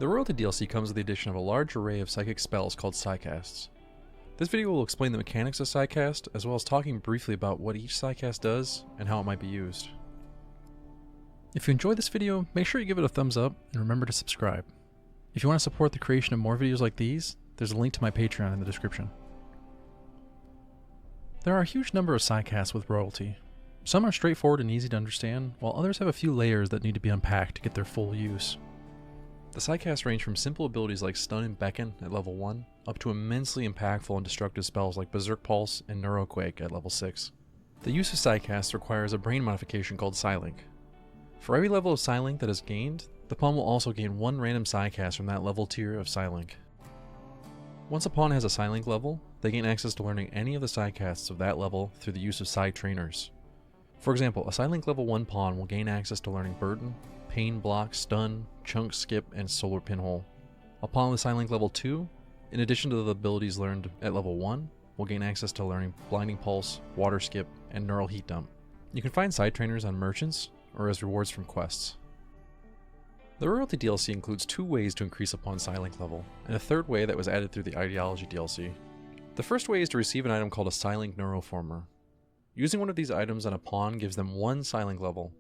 The royalty DLC comes with the addition of a large array of psychic spells called Psycasts. This video will explain the mechanics of Psycast, as well as talking briefly about what each Psycast does and how it might be used. If you enjoyed this video, make sure you give it a thumbs up and remember to subscribe. If you want to support the creation of more videos like these, there's a link to my Patreon in the description. There are a huge number of Psycasts with royalty. Some are straightforward and easy to understand, while others have a few layers that need to be unpacked to get their full use. The Psycasts range from simple abilities like Stun and Beckon at level 1, up to immensely impactful and destructive spells like Berserk Pulse and Neuroquake at level 6. The use of Psycasts requires a brain modification called Psylink. For every level of Psylink that is gained, the pawn will also gain one random Psycast from that level tier of Psylink. Once a pawn has a Psylink level, they gain access to learning any of the Psycasts of that level through the use of Psy Trainers. For example, a Psylink level 1 pawn will gain access to learning Burden, Pain Block, Stun, Chunk Skip, and Solar Pinhole. A pawn with Psylink level 2, in addition to the abilities learned at level 1, will gain access to learning Blinding Pulse, Water Skip, and Neural Heat Dump. You can find Psy Trainers on merchants, or as rewards from quests. The Royalty DLC includes two ways to increase a pawn's Psylink level, and a third way that was added through the Ideology DLC. The first way is to receive an item called a Psylink Neuroformer. Using one of these items on a pawn gives them one Psylink level.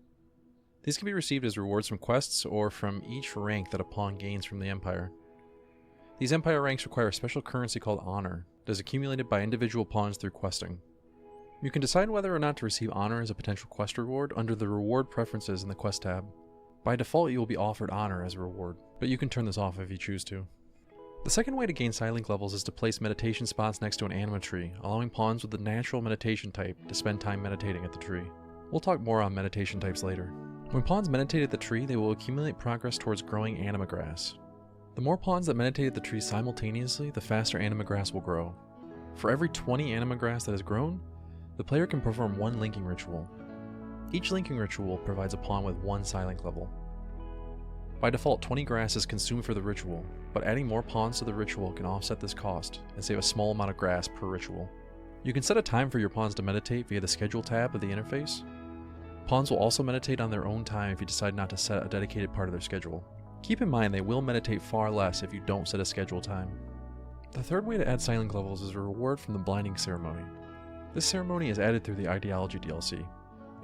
These can be received as rewards from quests or from each rank that a pawn gains from the Empire. These Empire ranks require a special currency called Honor that is accumulated by individual pawns through questing. You can decide whether or not to receive Honor as a potential quest reward under the Reward Preferences in the Quest tab. By default, you will be offered Honor as a reward, but you can turn this off if you choose to. The second way to gain Psylink levels is to place meditation spots next to an anima tree, allowing pawns with the natural meditation type to spend time meditating at the tree. We'll talk more on meditation types later. When pawns meditate at the tree, they will accumulate progress towards growing anima grass. The more pawns that meditate at the tree simultaneously, the faster anima grass will grow. For every 20 anima grass that has grown, the player can perform one linking ritual. Each linking ritual provides a pawn with one Psylink level. By default, 20 grass is consumed for the ritual, but adding more pawns to the ritual can offset this cost and save a small amount of grass per ritual. You can set a time for your pawns to meditate via the Schedule tab of the interface. Pawns will also meditate on their own time if you decide not to set a dedicated part of their schedule. Keep in mind they will meditate far less if you don't set a schedule time. The third way to add Psylink levels is a reward from the Blinding Ceremony. This ceremony is added through the Ideology DLC.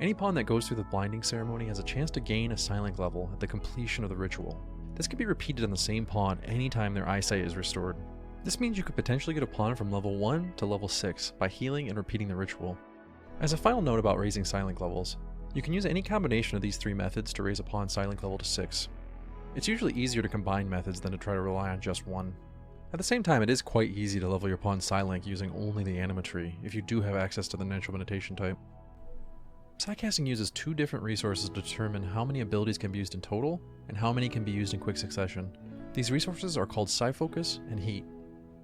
Any pawn that goes through the Blinding Ceremony has a chance to gain a Psylink level at the completion of the ritual. This can be repeated on the same pawn anytime their eyesight is restored. This means you could potentially get a pawn from level 1 to level 6 by healing and repeating the ritual. As a final note about raising Psylink levels, you can use any combination of these three methods to raise a pawn's Psylink level to 6. It's usually easier to combine methods than to try to rely on just one. At the same time, it is quite easy to level your pawn's Psylink using only the anima tree if you do have access to the natural meditation type. Psycasting uses two different resources to determine how many abilities can be used in total and how many can be used in quick succession. These resources are called Psyfocus and Heat.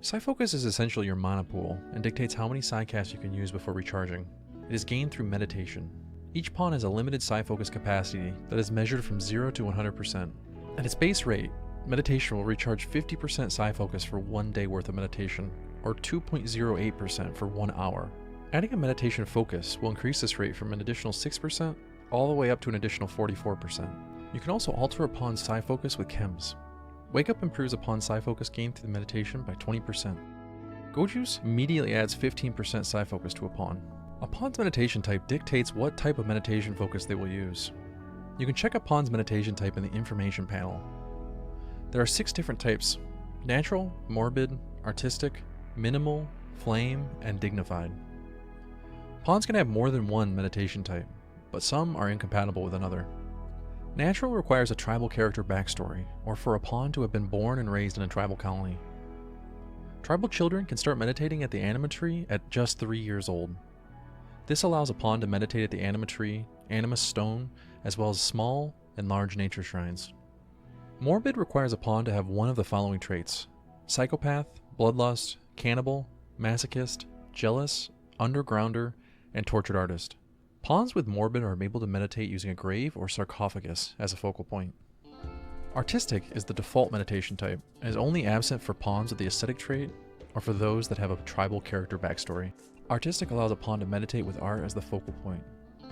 Psyfocus is essentially your mana pool and dictates how many Psycasts you can use before recharging. It is gained through meditation. Each pawn has a limited Psyfocus capacity that is measured from 0 to 100%. At its base rate, meditation will recharge 50% Psyfocus for 1 day worth of meditation, or 2.08% for 1 hour. Adding a meditation focus will increase this rate from an additional 6% all the way up to an additional 44%. You can also alter a pawn's Psyfocus with chems. Wake Up improves a pawn's Psyfocus gain through the meditation by 20%. Go Juice immediately adds 15% Psyfocus to a pawn. A pawn's meditation type dictates what type of meditation focus they will use. You can check a pawn's meditation type in the information panel. There are 6 different types: natural, morbid, artistic, minimal, flame, and dignified. Pawns can have more than one meditation type, but some are incompatible with another. Natural requires a tribal character backstory, or for a pawn to have been born and raised in a tribal colony. Tribal children can start meditating at the anima tree at just 3 years old. This allows a pawn to meditate at the anima tree, anima stone, as well as small and large nature shrines. Morbid requires a pawn to have one of the following traits: psychopath, bloodlust, cannibal, masochist, jealous, undergrounder, and tortured artist. Pawns with morbid are able to meditate using a grave or sarcophagus as a focal point. Artistic is the default meditation type and is only absent for pawns with the ascetic trait or for those that have a tribal character backstory. Artistic allows a pawn to meditate with art as the focal point.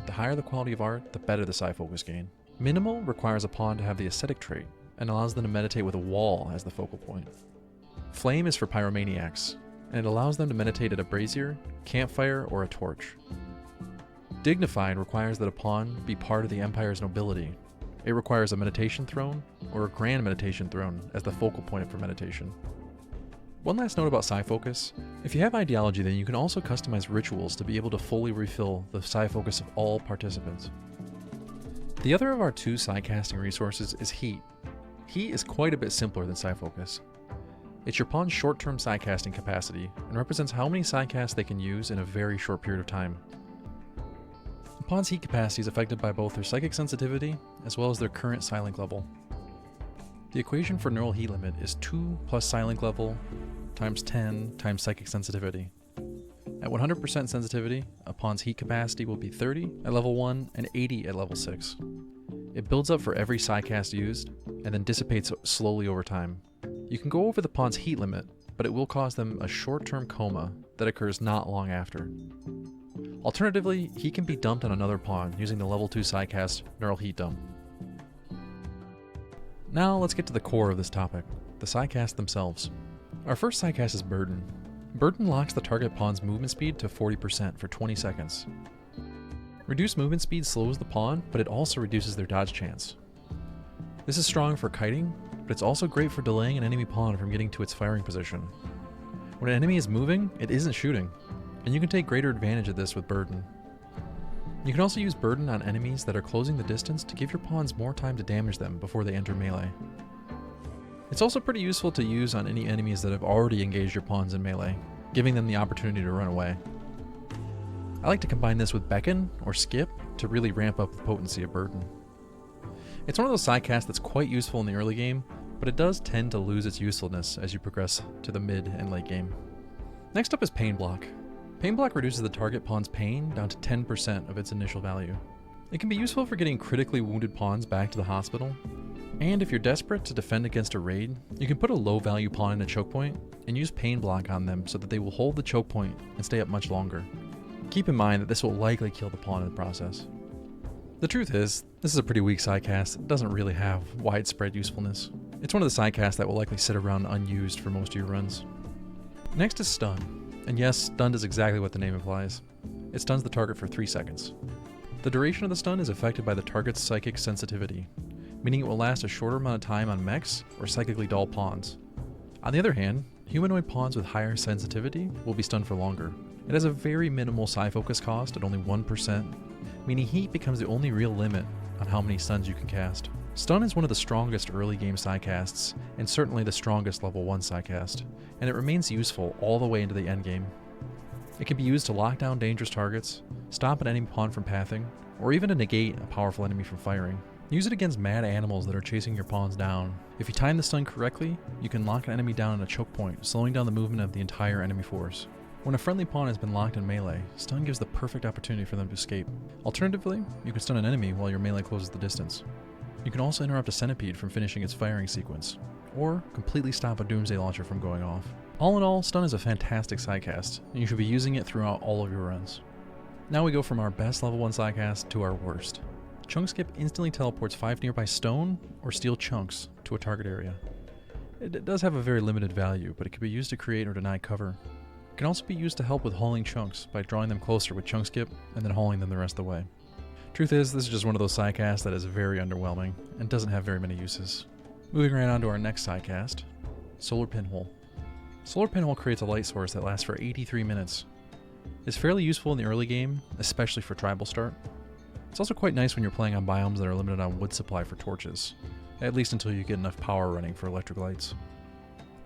The higher the quality of art, the better the Psyfocus gain. Minimal requires a pawn to have the ascetic trait, and allows them to meditate with a wall as the focal point. Flame is for pyromaniacs, and it allows them to meditate at a brazier, campfire, or a torch. Dignified requires that a pawn be part of the Empire's nobility. It requires a meditation throne, or a grand meditation throne, as the focal point for meditation. One last note about Psyfocus. If you have ideology, then you can also customize rituals to be able to fully refill the Psyfocus of all participants. The other of our two Psycasting resources is Heat. Heat is quite a bit simpler than Psyfocus. It's your pawn's short-term Psycasting capacity, and represents how many Psycasts they can use in a very short period of time. The pawn's heat capacity is affected by both their psychic sensitivity, as well as their current Psylink level. The equation for neural heat limit is 2 plus Psylink level times 10 times psychic sensitivity. At 100% sensitivity, a pawn's heat capacity will be 30 at level 1 and 80 at level 6. It builds up for every Psycast used, and then dissipates slowly over time. You can go over the pawn's heat limit, but it will cause them a short-term coma that occurs not long after. Alternatively, heat can be dumped on another pawn using the level 2 Psycast neural heat dump. Now let's get to the core of this topic, the Psycasts themselves. Our first Psycast is Burden. Burden locks the target pawn's movement speed to 40% for 20 seconds. Reduced movement speed slows the pawn, but it also reduces their dodge chance. This is strong for kiting, but it's also great for delaying an enemy pawn from getting to its firing position. When an enemy is moving, it isn't shooting, and you can take greater advantage of this with Burden. You can also use Burden on enemies that are closing the distance to give your pawns more time to damage them before they enter melee. It's also pretty useful to use on any enemies that have already engaged your pawns in melee, giving them the opportunity to run away. I like to combine this with Beckon or Skip to really ramp up the potency of Burden. It's one of those Psycasts that's quite useful in the early game, but it does tend to lose its usefulness as you progress to the mid and late game. Next up is Pain Block. Pain Block reduces the target pawn's pain down to 10% of its initial value. It can be useful for getting critically wounded pawns back to the hospital, and if you're desperate to defend against a raid, you can put a low value pawn in a choke point and use Pain Block on them so that they will hold the choke point and stay up much longer. Keep in mind that this will likely kill the pawn in the process. The truth is, this is a pretty weak Psycast that doesn't really have widespread usefulness. It's one of the Psycasts that will likely sit around unused for most of your runs. Next is Stun. And yes, stunned is exactly what the name implies. It stuns the target for 3 seconds. The duration of the stun is affected by the target's psychic sensitivity, meaning it will last a shorter amount of time on mechs or psychically dull pawns. On the other hand, humanoid pawns with higher sensitivity will be stunned for longer. It has a very minimal Psyfocus cost at only 1%, meaning heat becomes the only real limit on how many stuns you can cast. Stun is one of the strongest early game Psycasts, and certainly the strongest level 1 Psycast, and it remains useful all the way into the endgame. It can be used to lock down dangerous targets, stop an enemy pawn from pathing, or even to negate a powerful enemy from firing. Use it against mad animals that are chasing your pawns down. If you time the stun correctly, you can lock an enemy down in a choke point, slowing down the movement of the entire enemy force. When a friendly pawn has been locked in melee, stun gives the perfect opportunity for them to escape. Alternatively, you can stun an enemy while your melee closes the distance. You can also interrupt a centipede from finishing its firing sequence, or completely stop a doomsday launcher from going off. All in all, Stun is a fantastic Psycast, and you should be using it throughout all of your runs. Now we go from our best level 1 Psycast to our worst. Chunk Skip instantly teleports 5 nearby stone or steel chunks to a target area. It does have a very limited value, but it can be used to create or deny cover. It can also be used to help with hauling chunks by drawing them closer with Chunk Skip and then hauling them the rest of the way. Truth is, this is just one of those Psycasts that is very underwhelming and doesn't have very many uses. Moving right on to our next Psycast, Solar Pinhole. Solar Pinhole creates a light source that lasts for 83 minutes. It's fairly useful in the early game, especially for tribal start. It's also quite nice when you're playing on biomes that are limited on wood supply for torches, at least until you get enough power running for electric lights.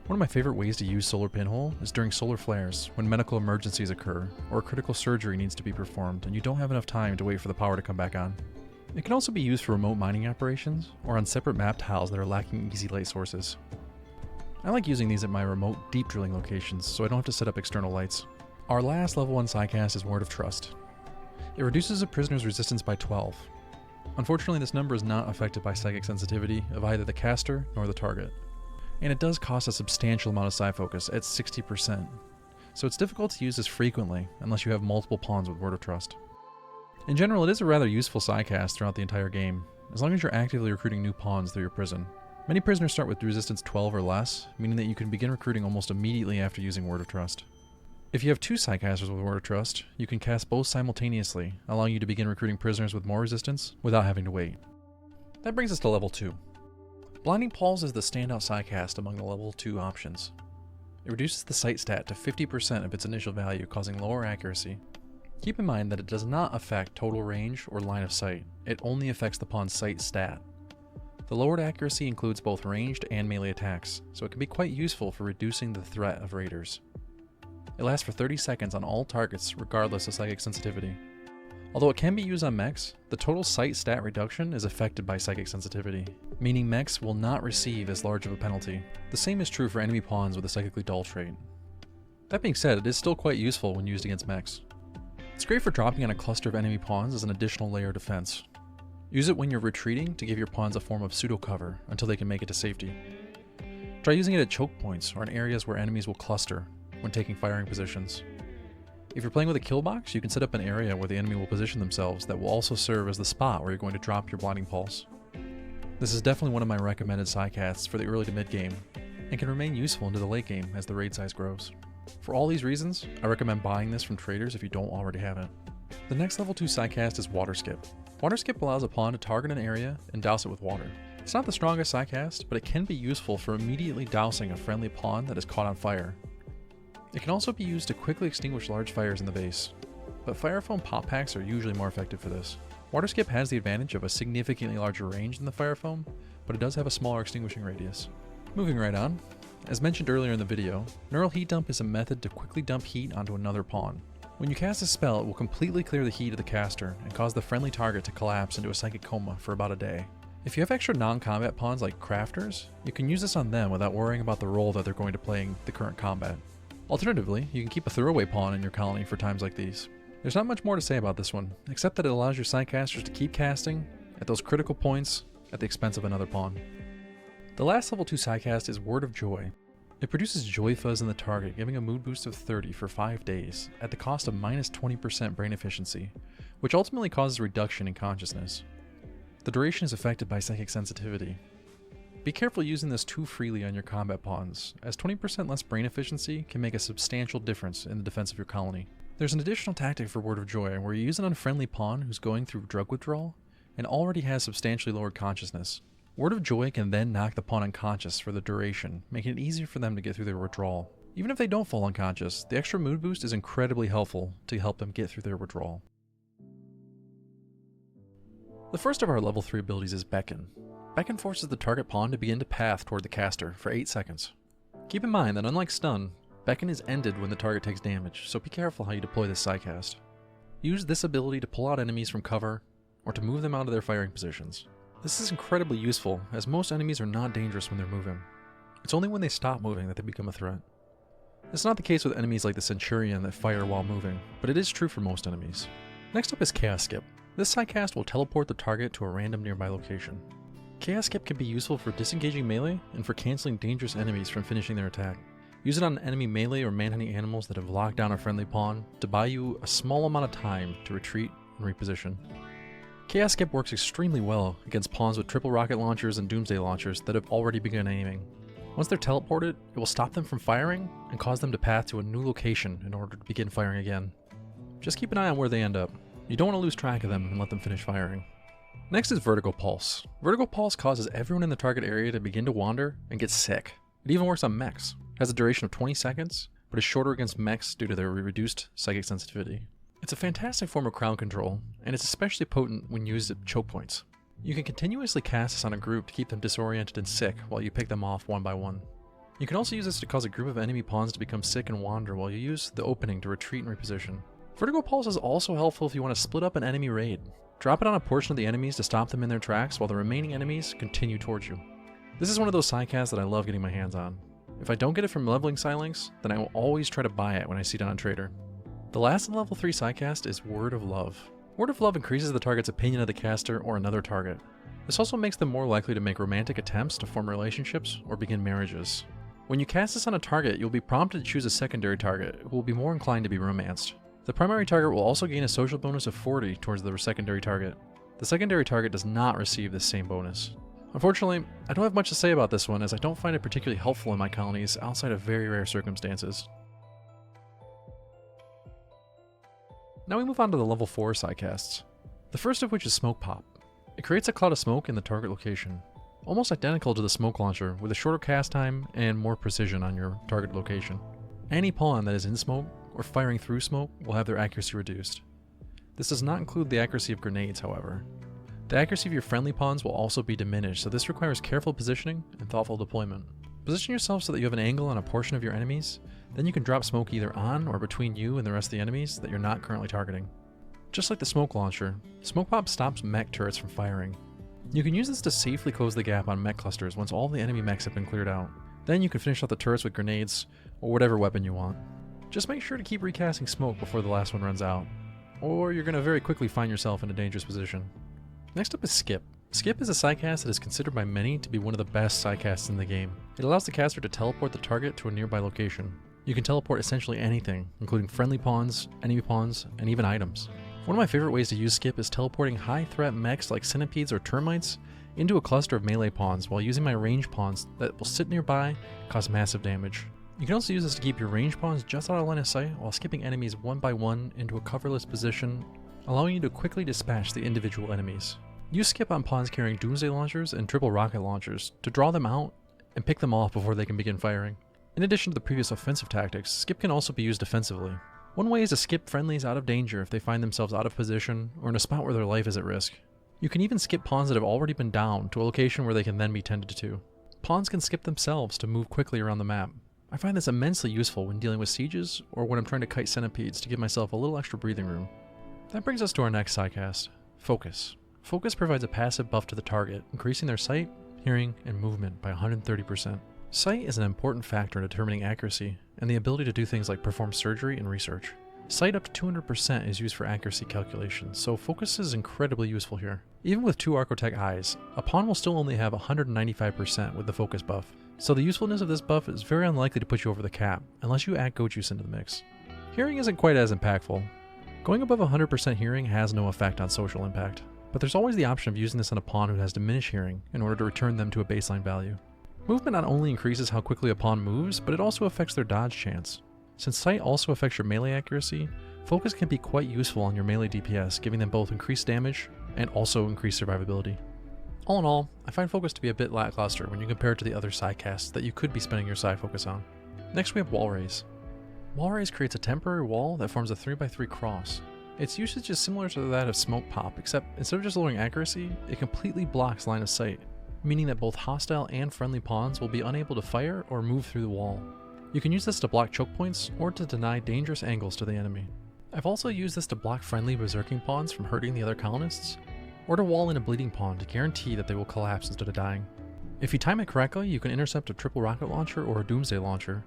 One of my favorite ways to use Solar Pinhole is during solar flares, when medical emergencies occur, or a critical surgery needs to be performed and you don't have enough time to wait for the power to come back on. It can also be used for remote mining operations, or on separate map tiles that are lacking easy light sources. I like using these at my remote deep drilling locations, so I don't have to set up external lights. Our last level 1 Psycast is Word of Trust. It reduces a prisoner's resistance by 12. Unfortunately, this number is not affected by psychic sensitivity of either the caster nor the target. And it does cost a substantial amount of Psyfocus at 60%, so it's difficult to use this frequently unless you have multiple pawns with Word of Trust. In general, it is a rather useful Psycast throughout the entire game, as long as you're actively recruiting new pawns through your prison. Many prisoners start with resistance 12 or less, meaning that you can begin recruiting almost immediately after using Word of Trust. If you have 2 Psycasters with Word of Trust, you can cast both simultaneously, allowing you to begin recruiting prisoners with more resistance without having to wait. That brings us to level 2. Blinding Pulse is the standout Psycast among the level 2 options. It reduces the sight stat to 50% of its initial value, causing lower accuracy. Keep in mind that it does not affect total range or line of sight, it only affects the pawn's sight stat. The lowered accuracy includes both ranged and melee attacks, so it can be quite useful for reducing the threat of raiders. It lasts for 30 seconds on all targets regardless of psychic sensitivity. Although it can be used on mechs, the total sight stat reduction is affected by psychic sensitivity, meaning mechs will not receive as large of a penalty. The same is true for enemy pawns with a psychically dull trait. That being said, it is still quite useful when used against mechs. It's great for dropping on a cluster of enemy pawns as an additional layer of defense. Use it when you're retreating to give your pawns a form of pseudo-cover until they can make it to safety. Try using it at choke points or in areas where enemies will cluster when taking firing positions. If you're playing with a kill box, you can set up an area where the enemy will position themselves that will also serve as the spot where you're going to drop your Blinding Pulse. This is definitely one of my recommended Psycasts for the early to mid game, and can remain useful into the late game as the raid size grows. For all these reasons, I recommend buying this from traders if you don't already have it. The next level 2 Psycast is Water Skip. Water Skip allows a pawn to target an area and douse it with water. It's not the strongest Psycast, but it can be useful for immediately dousing a friendly pawn that is caught on fire. It can also be used to quickly extinguish large fires in the base, but fire foam pop packs are usually more effective for this. Water Skip has the advantage of a significantly larger range than the fire foam, but it does have a smaller extinguishing radius. Moving right on, as mentioned earlier in the video, Neural Heat Dump is a method to quickly dump heat onto another pawn. When you cast a spell, it will completely clear the heat of the caster and cause the friendly target to collapse into a psychic coma for about a day. If you have extra non-combat pawns like crafters, you can use this on them without worrying about the role that they're going to play in the current combat. Alternatively, you can keep a throwaway pawn in your colony for times like these. There's not much more to say about this one, except that it allows your Psycasters to keep casting at those critical points at the expense of another pawn. The last level 2 Psycast is Word of Joy. It produces Joy Fuzz in the target, giving a mood boost of 30 for 5 days, at the cost of minus 20% brain efficiency, which ultimately causes a reduction in consciousness. The duration is affected by psychic sensitivity. Be careful using this too freely on your combat pawns, as 20% less brain efficiency can make a substantial difference in the defense of your colony. There's an additional tactic for Word of Joy where you use an unfriendly pawn who's going through drug withdrawal and already has substantially lowered consciousness. Word of Joy can then knock the pawn unconscious for the duration, making it easier for them to get through their withdrawal. Even if they don't fall unconscious, the extra mood boost is incredibly helpful to help them get through their withdrawal. The first of our level 3 abilities is Beckon. Beckon forces the target pawn to begin to path toward the caster for 8 seconds. Keep in mind that unlike Stun, Beckon is ended when the target takes damage, so be careful how you deploy this Psycast. Use this ability to pull out enemies from cover, or to move them out of their firing positions. This is incredibly useful, as most enemies are not dangerous when they're moving. It's only when they stop moving that they become a threat. It's not the case with enemies like the Centurion that fire while moving, but it is true for most enemies. Next up is Chaos Skip. This Psycast will teleport the target to a random nearby location. Chaos Skip can be useful for disengaging melee and for canceling dangerous enemies from finishing their attack. Use it on enemy melee or manhunting animals that have locked down a friendly pawn to buy you a small amount of time to retreat and reposition. Chaos Skip works extremely well against pawns with triple rocket launchers and doomsday launchers that have already begun aiming. Once they're teleported, it will stop them from firing and cause them to path to a new location in order to begin firing again. Just keep an eye on where they end up. You don't want to lose track of them and let them finish firing. Next is Vertigo Pulse. Vertigo Pulse causes everyone in the target area to begin to wander and get sick. It even works on mechs. It has a duration of 20 seconds, but is shorter against mechs due to their reduced psychic sensitivity. It's a fantastic form of crowd control, and it's especially potent when used at choke points. You can continuously cast this on a group to keep them disoriented and sick while you pick them off one by one. You can also use this to cause a group of enemy pawns to become sick and wander while you use the opening to retreat and reposition. Vertigo Pulse is also helpful if you want to split up an enemy raid. Drop it on a portion of the enemies to stop them in their tracks while the remaining enemies continue towards you. This is one of those Psycasts that I love getting my hands on. If I don't get it from leveling Psylinks, then I will always try to buy it when I see it on Trader. The last level 3 Psycast is Word of Love. Word of Love increases the target's opinion of the caster or another target. This also makes them more likely to make romantic attempts to form relationships or begin marriages. When you cast this on a target, you'll be prompted to choose a secondary target who will be more inclined to be romanced. The primary target will also gain a social bonus of 40 towards the secondary target. The secondary target does not receive this same bonus. Unfortunately, I don't have much to say about this one as I don't find it particularly helpful in my colonies outside of very rare circumstances. Now we move on to the level 4 Psycasts. The first of which is Smoke Pop. It creates a cloud of smoke in the target location, almost identical to the smoke launcher with a shorter cast time and more precision on your target location. Any pawn that is in smoke or firing through smoke will have their accuracy reduced. This does not include the accuracy of grenades, however. The accuracy of your friendly pawns will also be diminished, so this requires careful positioning and thoughtful deployment. Position yourself so that you have an angle on a portion of your enemies, then you can drop smoke either on or between you and the rest of the enemies that you're not currently targeting. Just like the smoke launcher, Smoke Pop stops mech turrets from firing. You can use this to safely close the gap on mech clusters once all the enemy mechs have been cleared out. Then you can finish off the turrets with grenades, or whatever weapon you want. Just make sure to keep recasting smoke before the last one runs out, or you're going to very quickly find yourself in a dangerous position. Next up is Skip. Skip is a Psycast that is considered by many to be one of the best Psycasts in the game. It allows the caster to teleport the target to a nearby location. You can teleport essentially anything, including friendly pawns, enemy pawns, and even items. One of my favorite ways to use Skip is teleporting high-threat mechs like centipedes or termites into a cluster of melee pawns while using my range pawns that will sit nearby and cause massive damage. You can also use this to keep your range pawns just out of line of sight while skipping enemies one by one into a coverless position, allowing you to quickly dispatch the individual enemies. Use Skip on pawns carrying doomsday launchers and triple rocket launchers to draw them out and pick them off before they can begin firing. In addition to the previous offensive tactics, Skip can also be used defensively. One way is to skip friendlies out of danger if they find themselves out of position or in a spot where their life is at risk. You can even skip pawns that have already been down to a location where they can then be tended to. Pawns can skip themselves to move quickly around the map. I find this immensely useful when dealing with sieges or when I'm trying to kite centipedes to give myself a little extra breathing room. That brings us to our next Psycast, Focus. Focus provides a passive buff to the target, increasing their sight, hearing, and movement by 130%. Sight is an important factor in determining accuracy and the ability to do things like perform surgery and research. Sight up to 200% is used for accuracy calculations, so Focus is incredibly useful here. Even with 2 Archotech eyes, a pawn will still only have 195% with the Focus buff, so the usefulness of this buff is very unlikely to put you over the cap, unless you add Goat Juice into the mix. Hearing isn't quite as impactful. Going above 100% hearing has no effect on social impact, but there's always the option of using this on a pawn who has diminished hearing in order to return them to a baseline value. Movement not only increases how quickly a pawn moves, but it also affects their dodge chance. Since sight also affects your melee accuracy, Focus can be quite useful on your melee DPS, giving them both increased damage and also increased survivability. All in all, I find Focus to be a bit lackluster when you compare it to the other Psycasts that you could be spending your Psyfocus on. Next we have Wall Raise. Wall Raise creates a temporary wall that forms a 3x3 cross. Its usage is similar to that of Smoke Pop, except instead of just lowering accuracy, it completely blocks line of sight, meaning that both hostile and friendly pawns will be unable to fire or move through the wall. You can use this to block choke points or to deny dangerous angles to the enemy. I've also used this to block friendly berserking pawns from hurting the other colonists, or to wall in a bleeding pawn to guarantee that they will collapse instead of dying. If you time it correctly, you can intercept a triple rocket launcher or a doomsday launcher,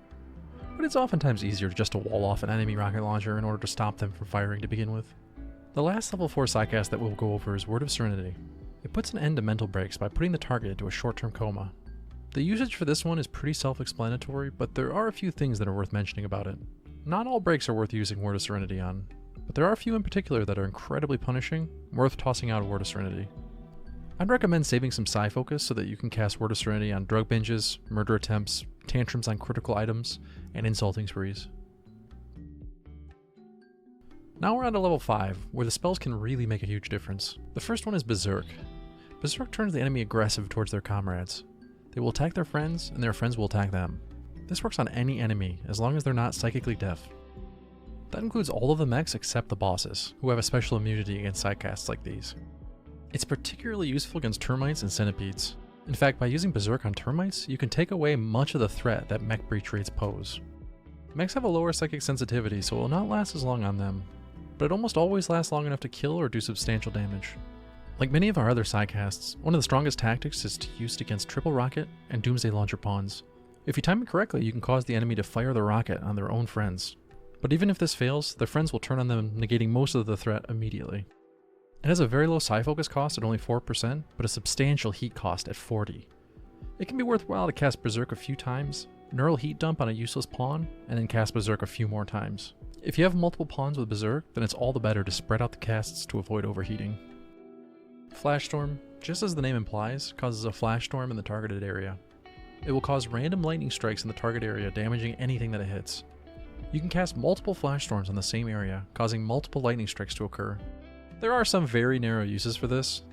but it's oftentimes easier just to wall off an enemy rocket launcher in order to stop them from firing to begin with. The last level 4 Psycast that we'll go over is Word of Serenity. It puts an end to mental breaks by putting the target into a short-term coma. The usage for this one is pretty self-explanatory, but there are a few things that are worth mentioning about it. Not all breaks are worth using Word of Serenity on, but there are a few in particular that are incredibly punishing, worth tossing out a Word of Serenity. I'd recommend saving some Psyfocus so that you can cast Word of Serenity on drug binges, murder attempts, tantrums on critical items, and insulting sprees. Now we're on to level 5, where the spells can really make a huge difference. The first one is Berserk. Berserk turns the enemy aggressive towards their comrades. They will attack their friends, and their friends will attack them. This works on any enemy, as long as they're not psychically deaf. That includes all of the mechs except the bosses, who have a special immunity against Psycasts like these. It's particularly useful against termites and centipedes. In fact, by using Berserk on termites, you can take away much of the threat that mech breach rates pose. Mechs have a lower psychic sensitivity, so it will not last as long on them, but it almost always lasts long enough to kill or do substantial damage. Like many of our other Psycasts, one of the strongest tactics is to use it against triple rocket and doomsday launcher pawns. If you time it correctly, you can cause the enemy to fire the rocket on their own friends. But even if this fails, their friends will turn on them, negating most of the threat immediately. It has a very low Psyfocus cost at only 4%, but a substantial heat cost at 40%. It can be worthwhile to cast Berserk a few times, neural heat dump on a useless pawn, and then cast Berserk a few more times. If you have multiple pawns with Berserk, then it's all the better to spread out the casts to avoid overheating. Flashstorm, just as the name implies, causes a flash storm in the targeted area. It will cause random lightning strikes in the target area, damaging anything that it hits. You can cast multiple flash storms on the same area, causing multiple lightning strikes to occur. There are some very narrow uses for this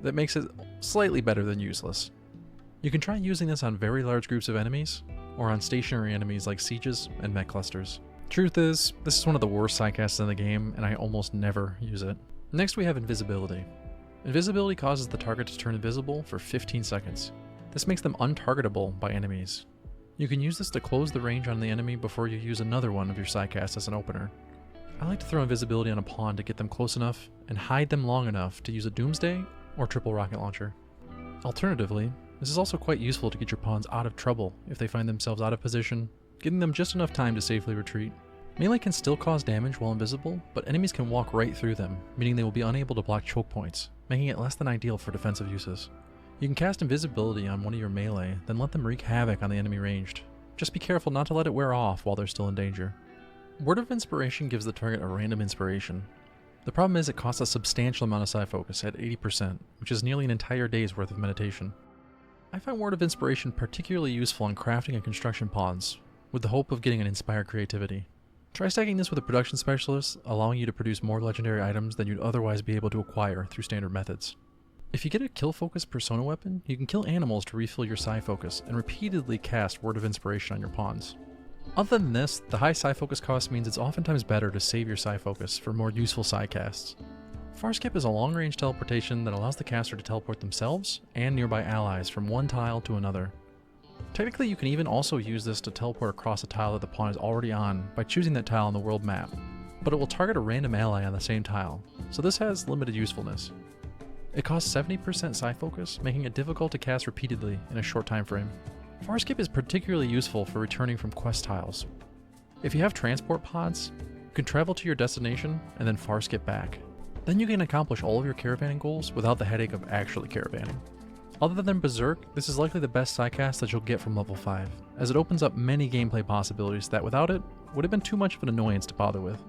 that makes it slightly better than useless. You can try using this on very large groups of enemies, or on stationary enemies like sieges and mech clusters. Truth is, this is one of the worst Psycasts in the game, and I almost never use it. Next we have invisibility. Invisibility causes the target to turn invisible for 15 seconds. This makes them untargetable by enemies. You can use this to close the range on the enemy before you use another one of your Psycasts as an opener. I like to throw invisibility on a pawn to get them close enough and hide them long enough to use a Doomsday or triple rocket launcher. Alternatively, this is also quite useful to get your pawns out of trouble if they find themselves out of position, giving them just enough time to safely retreat. Melee can still cause damage while invisible, but enemies can walk right through them, meaning they will be unable to block choke points, making it less than ideal for defensive uses. You can cast invisibility on one of your melee, then let them wreak havoc on the enemy ranged. Just be careful not to let it wear off while they're still in danger. Word of Inspiration gives the target a random inspiration. The problem is it costs a substantial amount of Psyfocus at 80%, which is nearly an entire day's worth of meditation. I find Word of Inspiration particularly useful in crafting and construction pawns, with the hope of getting an inspired creativity. Try stacking this with a production specialist, allowing you to produce more legendary items than you'd otherwise be able to acquire through standard methods. If you get a kill focus persona weapon, you can kill animals to refill your Psyfocus and repeatedly cast Word of Inspiration on your pawns. Other than this, the high Psyfocus cost means it's oftentimes better to save your Psyfocus for more useful Psycasts. Farskip is a long-range teleportation that allows the caster to teleport themselves and nearby allies from one tile to another. Technically, you can even also use this to teleport across a tile that the pawn is already on by choosing that tile on the world map, but it will target a random ally on the same tile, so this has limited usefulness. It costs 70% Psyfocus, making it difficult to cast repeatedly in a short time frame. Farskip is particularly useful for returning from quest tiles. If you have transport pods, you can travel to your destination and then Farskip back. Then you can accomplish all of your caravanning goals without the headache of actually caravanning. Other than Berserk, this is likely the best Psycast that you'll get from level 5, as it opens up many gameplay possibilities that without it, would have been too much of an annoyance to bother with.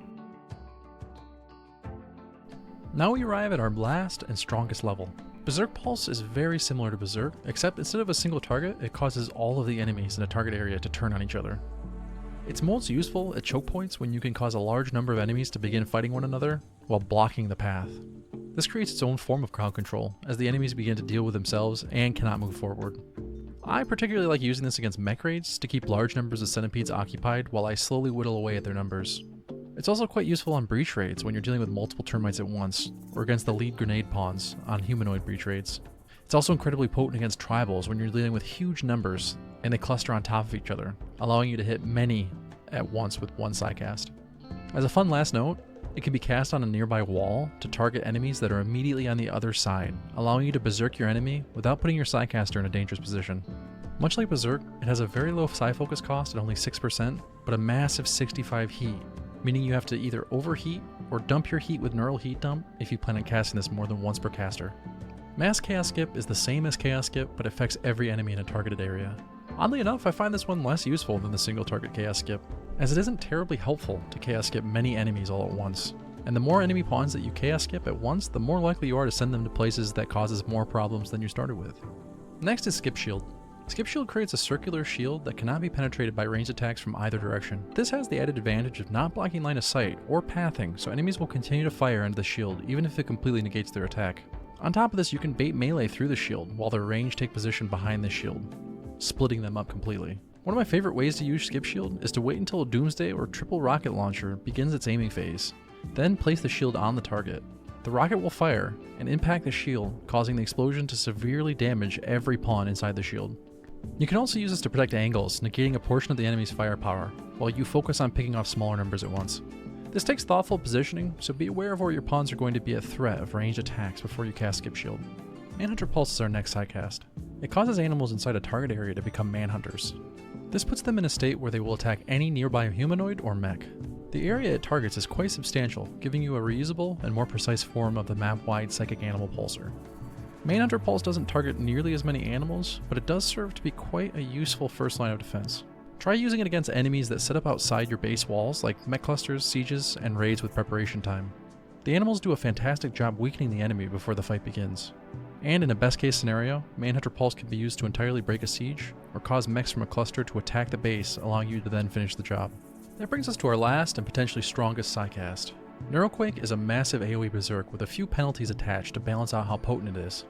Now we arrive at our last and strongest level. Berserk Pulse is very similar to Berserk, except instead of a single target, it causes all of the enemies in a target area to turn on each other. It's most useful at choke points when you can cause a large number of enemies to begin fighting one another while blocking the path. This creates its own form of crowd control, as the enemies begin to deal with themselves and cannot move forward. I particularly like using this against mech raids to keep large numbers of centipedes occupied while I slowly whittle away at their numbers. It's also quite useful on breach raids when you're dealing with multiple termites at once, or against the lead grenade pawns on humanoid breach raids. It's also incredibly potent against tribals when you're dealing with huge numbers and they cluster on top of each other, allowing you to hit many at once with one Psycast. As a fun last note, it can be cast on a nearby wall to target enemies that are immediately on the other side, allowing you to berserk your enemy without putting your Psycaster in a dangerous position. Much like Berserk, it has a very low Psyfocus cost at only 6%, but a massive 65 heat, meaning you have to either overheat or dump your heat with Neural Heat Dump if you plan on casting this more than once per caster. Mass Chaos Skip is the same as Chaos Skip, but affects every enemy in a targeted area. Oddly enough, I find this one less useful than the single target Chaos Skip, as it isn't terribly helpful to Chaos Skip many enemies all at once. And the more enemy pawns that you Chaos Skip at once, the more likely you are to send them to places that causes more problems than you started with. Next is Skip Shield. Skip Shield creates a circular shield that cannot be penetrated by ranged attacks from either direction. This has the added advantage of not blocking line of sight or pathing, so enemies will continue to fire into the shield even if it completely negates their attack. On top of this, you can bait melee through the shield while their range take position behind the shield, splitting them up completely. One of my favorite ways to use Skip Shield is to wait until a Doomsday or triple rocket launcher begins its aiming phase, then place the shield on the target. The rocket will fire and impact the shield, causing the explosion to severely damage every pawn inside the shield. You can also use this to protect angles, negating a portion of the enemy's firepower, while you focus on picking off smaller numbers at once. This takes thoughtful positioning, so be aware of where your pawns are going to be a threat of ranged attacks before you cast Skip Shield. Manhunter Pulse is our next Psycast. It causes animals inside a target area to become manhunters. This puts them in a state where they will attack any nearby humanoid or mech. The area it targets is quite substantial, giving you a reusable and more precise form of the map-wide Psychic Animal Pulsar. Manhunter Pulse doesn't target nearly as many animals, but it does serve to be quite a useful first line of defense. Try using it against enemies that set up outside your base walls like mech clusters, sieges, and raids with preparation time. The animals do a fantastic job weakening the enemy before the fight begins. And in a best case scenario, Manhunter Pulse can be used to entirely break a siege, or cause mechs from a cluster to attack the base, allowing you to then finish the job. That brings us to our last and potentially strongest Psycast. Neuroquake is a massive AoE berserk with a few penalties attached to balance out how potent it is.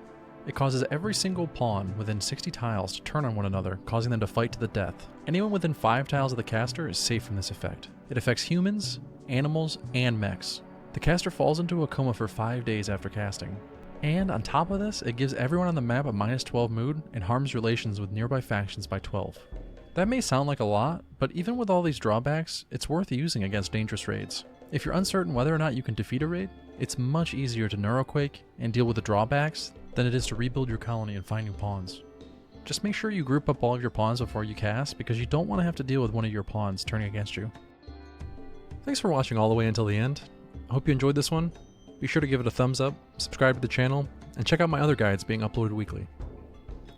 It causes every single pawn within 60 tiles to turn on one another, causing them to fight to the death. Anyone within 5 tiles of the caster is safe from this effect. It affects humans, animals, and mechs. The caster falls into a coma for 5 days after casting. And on top of this, it gives everyone on the map a -12 mood and harms relations with nearby factions by 12. That may sound like a lot, but even with all these drawbacks, it's worth using against dangerous raids. If you're uncertain whether or not you can defeat a raid, it's much easier to Neuroquake and deal with the drawbacks than it is to rebuild your colony and find new pawns. Just make sure you group up all of your pawns before you cast, because you don't want to have to deal with one of your pawns turning against you. Thanks for watching all the way until the end. I hope you enjoyed this one. Be sure to give it a thumbs up, subscribe to the channel, and check out my other guides being uploaded weekly.